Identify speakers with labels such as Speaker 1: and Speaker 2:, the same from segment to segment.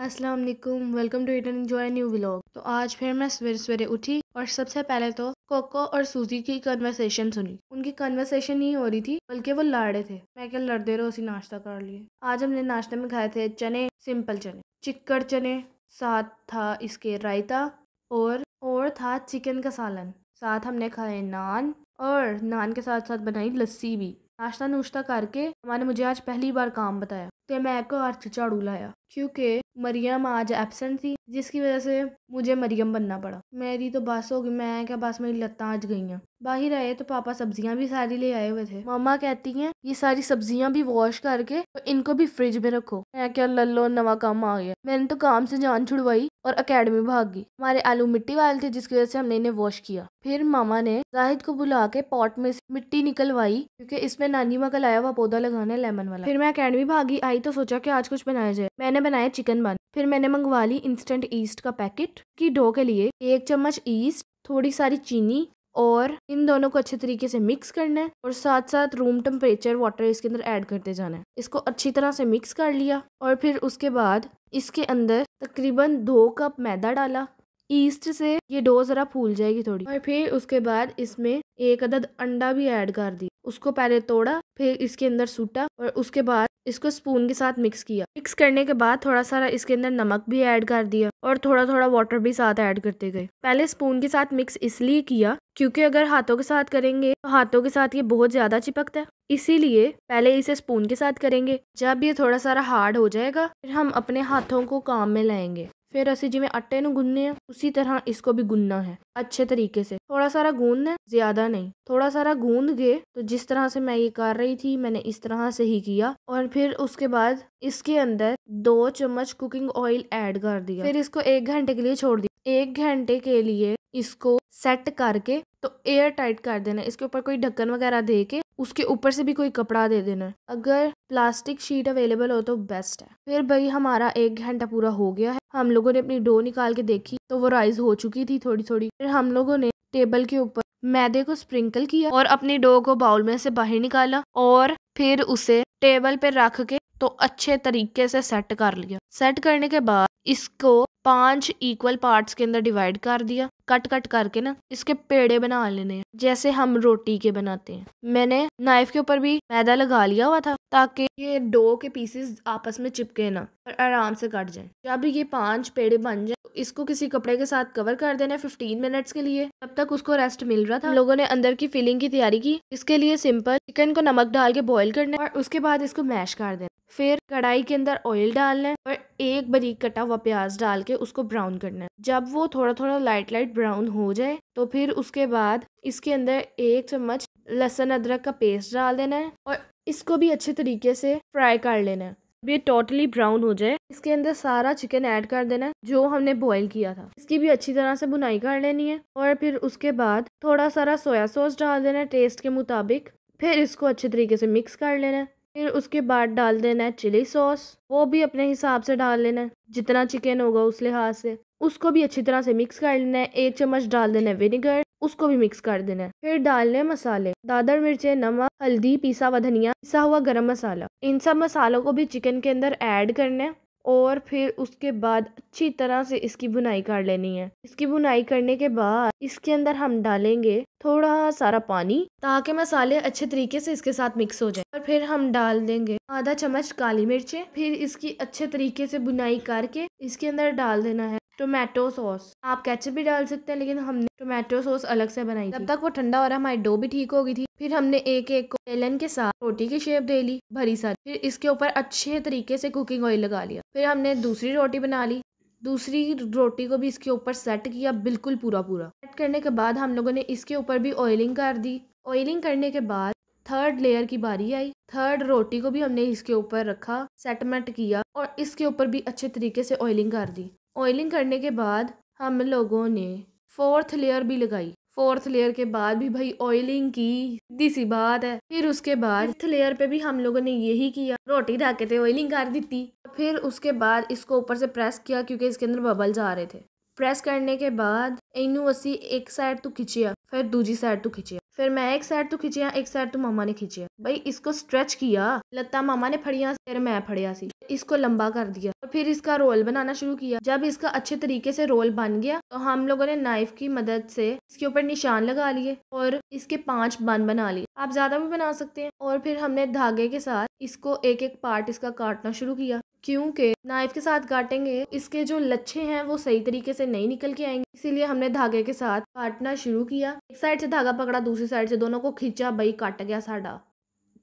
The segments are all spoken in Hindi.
Speaker 1: अस्सलाम वालेकुम, welcome to it and enjoy new vlog. तो आज फिर मैं सवेरे सवेरे उठी और सबसे पहले तो कोको और सूजी की कन्वर्सेशन सुनी। उनकी कन्वर्सेशन नहीं हो रही थी बल्कि वो लड़ रहे थे। मैं क्या लड़ते रहो, उसी नाश्ता कर लिए। आज हमने नाश्ते में खाए थे चने, सिंपल चने, चिक्कड़ चने, साथ था इसके रायता और था चिकन का सालन। साथ हमने खाए नान और नान के साथ साथ बनाई लस्सी भी। नाश्ता नुश्ता करके हमारे मुझे आज पहली बार काम बताया तो मैं को आज झाड़ू लाया क्योंकि मरियम आज एब्सेंट थी, जिसकी वजह से मुझे मरियम बनना पड़ा। मेरी तो बस हो गई, मैं क्या बस मेरी लत्तां आज गई हैं। बाहर आए तो पापा सब्जियां भी सारी ले आए हुए थे। मम्मा कहती हैं ये सारी सब्जियां भी वॉश करके तो इनको भी फ्रिज में रखो। मैं क्या लल्लो नवा काम आ गया। मैंने तो काम से जान छुड़वाई और अकेडमी भाग गई। हमारे आलू मिट्टी वाले थे जिसकी वजह से हमने इन्हें वॉश किया। फिर मामा ने जाहिद को बुला के पॉट में से मिट्टी निकलवाई क्योंकि इसमें नानी माँ का लाया हुआ पौधा लगाना है लेमन वाला। फिर मैं अकेडमी भागी आई तो सोचा कि आज कुछ बनाया जाए। मैंने बनाया चिकन बन। फिर मैंने मंगवा ली इंस्टेंट ईस्ट का पैकेट की डो के लिए 1 चम्मच ईस्ट, थोड़ी सारी चीनी और इन दोनों को अच्छे तरीके से मिक्स करना है और साथ साथ रूम टेम्परेचर वाटर इसके अंदर ऐड करते जाना है। इसको अच्छी तरह से मिक्स कर लिया और फिर उसके बाद इसके अंदर तकरीबन 2 कप मैदा डाला। ईस्ट से ये डो जरा फूल जाएगी थोड़ी और फिर उसके बाद इसमें 1 अदद अंडा भी ऐड कर दी। उसको पहले तोड़ा, फिर इसके अंदर सूटा और उसके बाद इसको स्पून के साथ मिक्स किया। मिक्स करने के बाद थोड़ा सारा इसके अंदर नमक भी ऐड कर दिया और थोड़ा थोड़ा वाटर भी साथ ऐड करते गए। पहले स्पून के साथ मिक्स इसलिए किया क्योंकि अगर हाथों के साथ करेंगे तो हाथों के साथ ये बहुत ज्यादा चिपकता है, इसीलिए पहले इसे स्पून के साथ करेंगे। जब ये थोड़ा सारा हार्ड हो जाएगा फिर हम अपने हाथों को काम में लाएंगे। फिर असि जिवें आटे नु गुनने हैं उसी तरह इसको भी गुनना है अच्छे तरीके से। थोड़ा सारा गूंदना है, ज्यादा नहीं। थोड़ा सारा गूंद गए तो जिस तरह से मैं ये कर रही थी मैंने इस तरह से ही किया और फिर उसके बाद इसके अंदर 2 चम्मच कुकिंग ऑयल ऐड कर दिया। फिर इसको 1 घंटे के लिए छोड़ दिया। 1 घंटे के लिए इसको सेट करके तो एयर टाइट कर देना। इसके ऊपर कोई ढक्कन वगैरह दे के उसके ऊपर से भी कोई कपड़ा दे देना। अगर प्लास्टिक शीट अवेलेबल हो तो बेस्ट है। फिर भाई हमारा 1 घंटा पूरा हो गया है। हम लोगों ने अपनी डो निकाल के देखी तो वो राइज हो चुकी थी थोड़ी थोड़ी। फिर हम लोगों ने टेबल के ऊपर मैदे को स्प्रिंकल किया और अपनी डो को बाउल में से बाहर निकाला और फिर उसे टेबल पे रख के तो अच्छे तरीके से सेट कर लिया। सेट करने के बाद इसको 5 इक्वल पार्ट्स के अंदर डिवाइड कर दिया। कट कट करके ना इसके पेड़े बना लेने हैं जैसे हम रोटी के बनाते हैं। मैंने नाइफ के ऊपर भी मैदा लगा लिया हुआ था ताकि ये डो के पीसेस आपस में चिपके ना और आराम से कट जाए। जब ये 5 पेड़े बन जाए तो इसको किसी कपड़े के साथ कवर कर देना है 15 मिनट्स के लिए। तब तक उसको रेस्ट मिल रहा था। हम लोगों ने अंदर की फिलिंग की तैयारी की। इसके लिए सिंपल चिकन को नमक डाल के बॉईल करना है और उसके बाद इसको मैश कर देना। फिर कढ़ाई के अंदर ऑयल डालना है और 1 बारीक कटा हुआ प्याज डाल के उसको ब्राउन करना है। जब वो थोड़ा थोड़ा लाइट लाइट ब्राउन हो जाए तो फिर उसके बाद इसके अंदर 1 चम्मच लहसुन अदरक का पेस्ट डाल देना है और इसको भी अच्छे तरीके से फ्राई कर लेना है। ये टोटली ब्राउन हो जाए इसके अंदर सारा चिकन ऐड कर देना है जो हमने बॉईल किया था। इसकी भी अच्छी तरह से बुनाई कर लेनी है और फिर उसके बाद थोड़ा सारा सोया सॉस डाल देना है टेस्ट के मुताबिक। फिर इसको अच्छे तरीके से मिक्स कर लेना है। फिर उसके बाद डाल देना है चिली सॉस, वो भी अपने हिसाब से डाल लेना है जितना चिकन होगा उस लिहाज से। उसको भी अच्छी तरह से मिक्स कर लेना है। 1 चम्मच डाल देना है विनेगर, उसको भी मिक्स कर देना है। फिर डालने हैं मसाले, दादर मिर्चें, नमक, हल्दी, पिसा हुआ धनिया, पिसा हुआ गरम मसाला। इन सब मसालों को भी चिकन के अंदर ऐड करना है और फिर उसके बाद अच्छी तरह से इसकी बुनाई कर लेनी है। इसकी बुनाई करने के बाद इसके अंदर हम डालेंगे थोड़ा सारा पानी ताकि मसाले अच्छे तरीके से इसके साथ मिक्स हो जाए और फिर हम डाल देंगे आधा चम्मच काली मिर्चें। फिर इसकी अच्छे तरीके से बुनाई करके इसके अंदर डाल देना है टोमेटो सॉस। आप केचप भी डाल सकते हैं लेकिन हमने टोमेटो सॉस अलग से बनाई थी। जब तक वो ठंडा हो रहा हमारी डो भी ठीक हो गई थी। फिर हमने एक एक को बेलन के साथ रोटी की शेप दे ली भरी सारी। फिर इसके ऊपर अच्छे तरीके से कुकिंग ऑयल लगा लिया। फिर हमने दूसरी रोटी बना ली। दूसरी रोटी को भी इसके ऊपर सेट किया बिल्कुल पूरा सेट करने के बाद हम लोगों ने इसके ऊपर भी ऑयलिंग कर दी। ऑयलिंग करने के बाद 3rd लेयर की बारी आई। 3rd रोटी को भी हमने इसके ऊपर रखा, सेटमेंट किया और इसके ऊपर भी अच्छे तरीके से ऑयलिंग कर दी। ऑयलिंग करने के बाद हम लोगों ने 4th लेयर भी लगाई। 4th लेयर के बाद भी भाई ऑयलिंग की, सीधी सी बात है। फिर उसके बाद 5th लेयर पे भी हम लोगों ने यही किया, रोटी ढक के ऑयलिंग कर दी थी। फिर उसके बाद इसको ऊपर से प्रेस किया क्योंकि इसके अंदर बबल्स आ रहे थे। प्रेस करने के बाद इनू असी एक साइड तो खिंचिया, फिर दूजी साइड तो खिंचिया, फिर मैं एक साइड तो खिंचिया, एक साइड तो मामा ने खिंचिया। भाई इसको स्ट्रेच किया, लत्ता मामा ने फड़िया, फिर मैं फड़िया सी, इसको लंबा कर दिया और फिर इसका रोल बनाना शुरू किया। जब इसका अच्छे तरीके से रोल बन गया तो हम लोगों ने नाइफ की मदद से इसके ऊपर निशान लगा लिए और इसके 5 बन बना लिए। आप ज्यादा भी बना सकते हैं। और फिर हमने धागे के साथ इसको एक एक पार्ट इसका काटना शुरू किया, क्योंकि नाइफ के साथ काटेंगे इसके जो लच्छे हैं वो सही तरीके से नहीं निकल के आएंगे, इसीलिए हमने धागे के साथ काटना शुरू किया। एक साइड से धागा पकड़ा, दूसरी साइड से, दोनों को खींचा, भाई कट गया साडा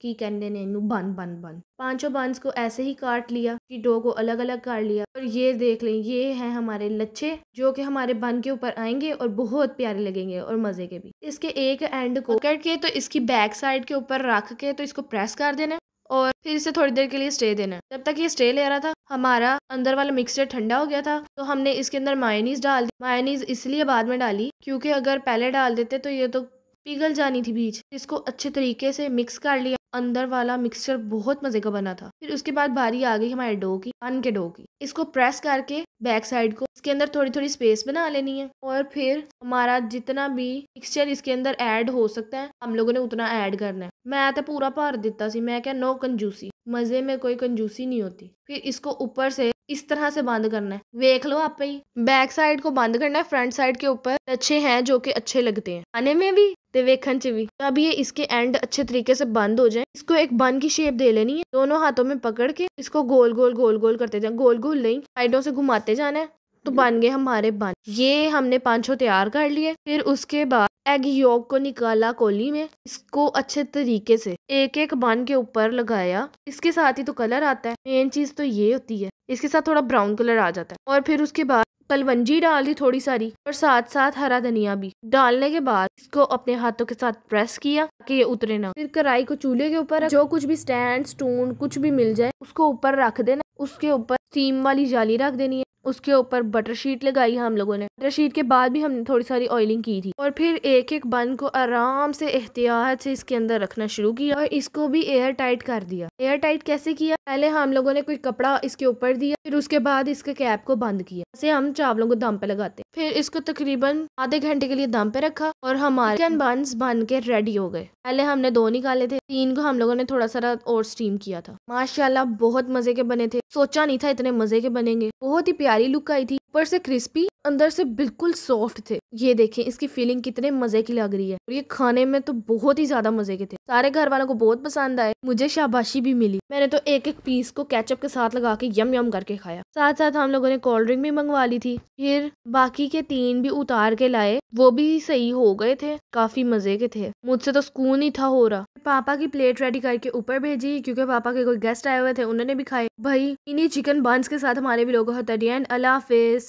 Speaker 1: की कहते ने बन बन बन। 5 बंस को ऐसे ही काट लिया कि डो को अलग अलग काट लिया। और ये देख लें, ये हैं हमारे लच्छे जो कि हमारे बन के ऊपर आएंगे और बहुत प्यारे लगेंगे और मजे के भी। इसके एक एंड को पकड़ के तो इसकी बैक साइड के ऊपर रख के तो इसको प्रेस कर देना और फिर इसे थोड़ी देर के लिए स्टे देना। जब तक ये स्टे ले रहा था हमारा अंदर वाला मिक्सचर ठंडा हो गया था, तो हमने इसके अंदर मायोनीज डाल दी। मायोनीज इसलिए बाद में डाली क्योंकि अगर पहले डाल देते तो ये तो पिघल जानी थी बीच। इसको अच्छे तरीके से मिक्स कर लिया, अंदर वाला मिक्सचर बहुत मजे का बना था। फिर उसके बाद बारी आ गई हमारे डो की, बन के डो की। इसको प्रेस करके बैक साइड को इसके अंदर थोड़ी थोड़ी स्पेस बना लेनी है और फिर हमारा जितना भी मिक्सचर इसके अंदर ऐड हो सकता है हम लोगों ने उतना ऐड करना है। मैं तो पूरा भर दिता सी, मैं क्या नो कंजूसी, मजे में कोई कंजूसी नहीं होती। फिर इसको ऊपर से इस तरह से बंद करना है, देख लो आप ही। बैक साइड को बंद करना है, फ्रंट साइड के ऊपर अच्छे हैं जो कि अच्छे लगते हैं खाने में भी ते वेखन च भी। अब ये इसके एंड अच्छे तरीके से बंद हो जाए, इसको एक बन की शेप दे लेनी है। दोनों हाथों में पकड़ के इसको गोल गोल गोल गोल करते जाए, गोल गोल नहीं, साइडों से घुमाते जाना है, तो बन गए हमारे बन। ये हमने 5 तैयार कर लिए। फिर उसके बाद एग योक को निकाला कोली में, इसको अच्छे तरीके से एक एक बन के ऊपर लगाया। इसके साथ ही तो कलर आता है, मेन चीज तो ये होती है, इसके साथ थोड़ा ब्राउन कलर आ जाता है। और फिर उसके बाद कलवंजी डाल दी थोड़ी सारी और साथ साथ हरा धनिया भी डालने के बाद इसको अपने हाथों के साथ प्रेस किया कि ये उतरे ना। फिर कढ़ाई को चूल्हे के ऊपर जो कुछ भी स्टैंड स्टून कुछ भी मिल जाए उसको ऊपर रख देना। उसके ऊपर स्टीम वाली जाली रख देनी है, उसके ऊपर बटर शीट लगाई हम लोगों ने। बटर शीट के बाद भी हमने थोड़ी सारी ऑयलिंग की थी और फिर एक एक बन को आराम से एहतियात से इसके अंदर रखना शुरू किया और इसको भी एयर टाइट कर दिया। एयर टाइट कैसे किया? पहले हम लोगों ने कोई कपड़ा इसके ऊपर दिया, फिर उसके बाद इसके कैप को बंद किया, जैसे हम चावलों को दम पे लगाते। फिर इसको तकरीबन आधे घंटे के लिए दम पे रखा और हमारे चिकन बन्स बन के रेडी हो गए। पहले हमने 2 निकाले थे, 3 को हम लोगों ने थोड़ा सा और स्टीम किया था। माशाल्लाह बहुत मजे के बने थे, सोचा नहीं था इतने मजे के बनेंगे। बहुत ही प्यारी लुक आई थी, ऊपर से क्रिस्पी, अंदर से बिल्कुल सॉफ्ट थे। ये देखें इसकी फीलिंग कितने मजे की लग रही है और ये खाने में तो बहुत ही ज्यादा मजे के थे। सारे घर वालों को बहुत पसंद आए, मुझे शाबाशी भी मिली। मैंने तो एक एक पीस को केचप के साथ लगा के यम यम करके खाया। साथ साथ हम लोगों ने कोल्ड ड्रिंक भी मंगवा ली थी। फिर बाकी के 3 भी उतार के लाए, वो भी सही हो गए थे, काफी मजे के थे। मुझसे तो सुकून ही था हो रहा। पापा की प्लेट रेडी करके ऊपर भेजी क्योंकि पापा के कोई गेस्ट आए हुए थे, उन्होंने भी खाए। भाई इन्हीं चिकन बंस के साथ हमारे भी लोगों का एंड अल्लाह हाफिज।